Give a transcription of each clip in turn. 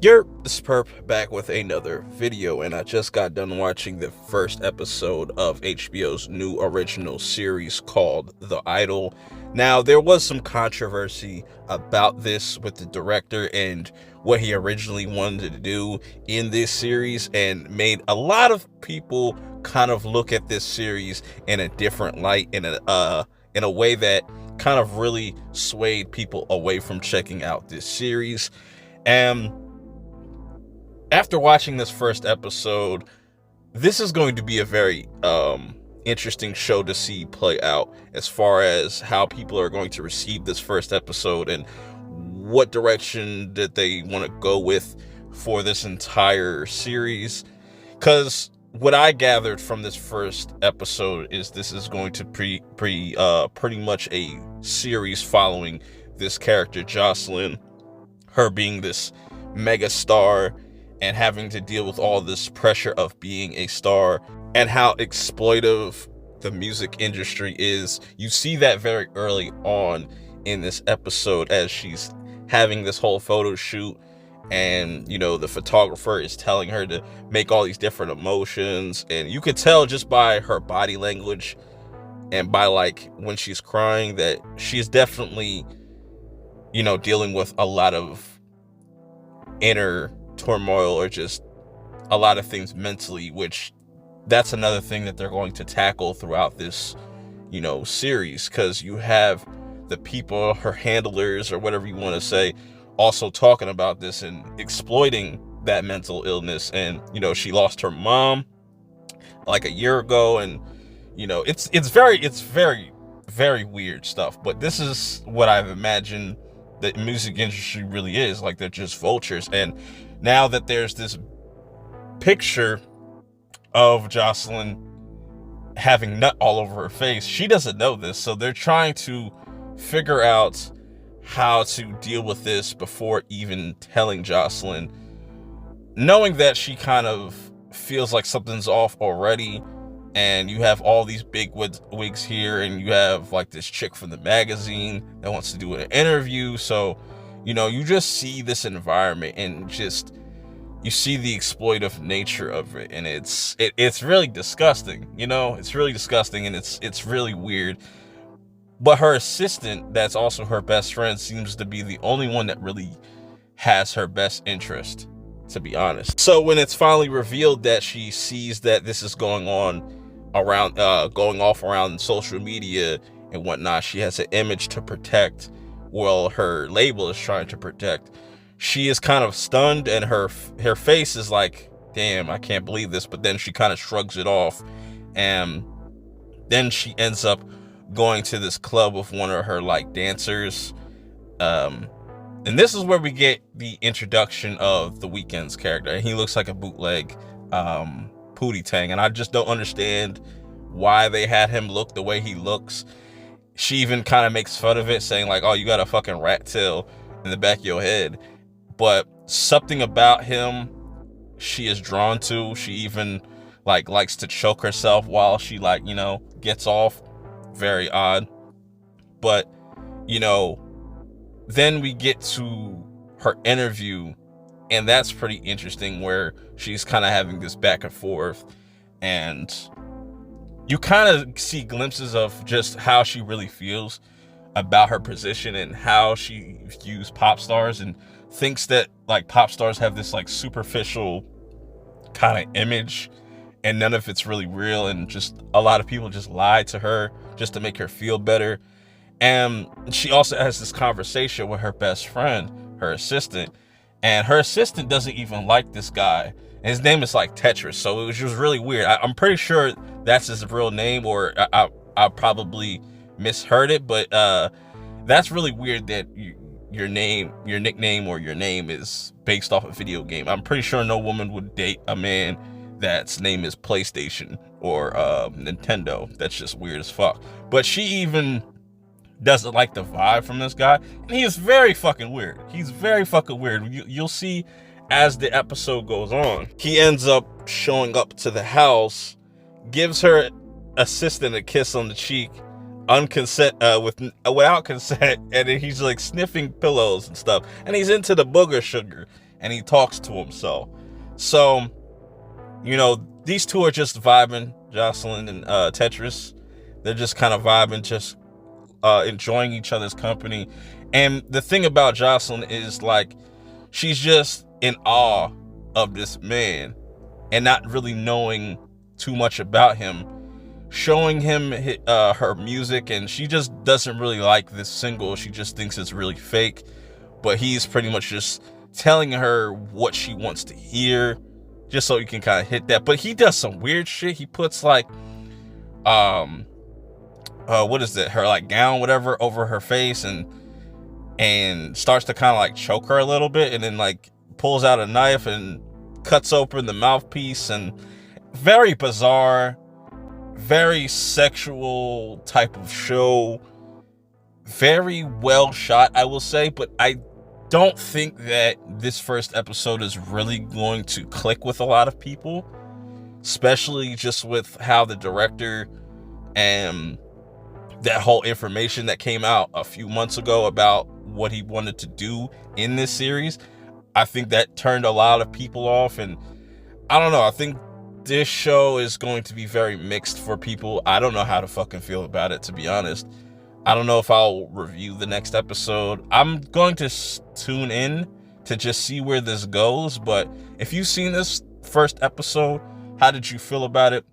This is Perp back with another video, and I just got done watching the first episode of HBO's new original series called The Idol. Now, there was some controversy about this with the director and what he originally wanted to do in this series, and made a lot of people kind of look at this series in a different light, in a way that kind of really swayed people away from checking out this series. And after watching this first episode, this is going to be a very interesting show to see play out as far as how people are going to receive this first episode and what direction that they want to go with for this entire series. Because what I gathered from this first episode is this is going to pretty much a series following this character Jocelyn, her being this mega star and having to deal with all this pressure of being a star, and how exploitive the music industry is. You see that very early on in this episode as she's having this whole photo shoot, and the photographer is telling her to make all these different emotions, and you could tell just by her body language and by when she's crying that she's definitely dealing with a lot of inner turmoil, or just a lot of things mentally, which that's another thing that they're going to tackle throughout this series, because you have the people, her handlers or whatever you want to say, also talking about this and exploiting that mental illness. And she lost her mom like a year ago, and it's very weird stuff. But this is what I've imagined the music industry really is like. They're just vultures. And now that there's this picture of Jocelyn having nut all over her face, she doesn't know this, so they're trying to figure out how to deal with this before even telling Jocelyn, knowing that she kind of feels like something's off already. And you have all these big wigs here, and you have this chick from the magazine that wants to do an interview. So you just see this environment, and just you see the exploitive nature of it, and it's really disgusting. It's really disgusting, and it's really weird. But her assistant, that's also her best friend, seems to be the only one that really has her best interest, to be honest. So when it's finally revealed that she sees that this is going off around social media and whatnot, she has an image to protect, well, her label is trying to protect. She is kind of stunned, and her face is like, damn, I can't believe this. But then she kind of shrugs it off, and then she ends up going to this club with one of her dancers, and this is where we get the introduction of The Weeknd's character, and he looks like a bootleg Pootie Tang, and I just don't understand why they had him look the way he looks. She even kind of makes fun of it, saying oh, you got a fucking rat tail in the back of your head. But something about him she is drawn to. She even likes to choke herself while she gets off. Very odd. But then we get to her interview, and that's pretty interesting, where she's kind of having this back and forth, and you kind of see glimpses of just how she really feels about her position and how she views pop stars, and thinks that pop stars have this superficial kind of image, and none of it's really real, and just a lot of people just lie to her just to make her feel better. And she also has this conversation with her best friend, her assistant, and her assistant doesn't even like this guy, and his name is Tetris. So it was just really weird. I'm pretty sure that's his real name, or I probably misheard it, but that's really weird that your nickname or your name is based off a video game. I'm pretty sure no woman would date a man that's name is PlayStation or Nintendo. That's just weird as fuck. But she even doesn't like the vibe from this guy, and he is very fucking weird. He's very fucking weird. You'll see as the episode goes on. He ends up showing up to the house, gives her assistant a kiss on the cheek, without consent, and then he's sniffing pillows and stuff, and he's into the booger sugar, and he talks to himself. So, you know, these two are just vibing, Jocelyn and Tetris. They're just kind of vibing, just enjoying each other's company. And the thing about Jocelyn is, like, she's just in awe of this man and not really knowing too much about him, showing him her music, and she just doesn't really like this single. She just thinks it's really fake, but he's pretty much just telling her what she wants to hear, just so you can kind of hit that. But he does some weird shit. He puts like what is it, her like gown, whatever, over her face, and starts to kind of like choke her a little bit, and then like pulls out a knife and cuts open the mouthpiece. And very bizarre, very sexual type of show, very well shot, I will say. But I don't think that this first episode is really going to click with a lot of people, especially just with how the director and that whole information that came out a few months ago about what he wanted to do in this series. I think that turned a lot of people off, and I don't know, I think this show is going to be very mixed for people. I don't know how to fucking feel about it, to be honest. I don't know if I'll review the next episode. I'm going to tune in to just see where this goes. But if you've seen this first episode, how did you feel about it?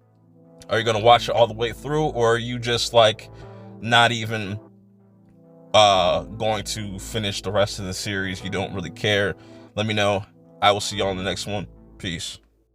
Are you going to watch it all the way through, or are you just like not even going to finish the rest of the series? You don't really care? Let me know. I will see y'all in the next one. Peace.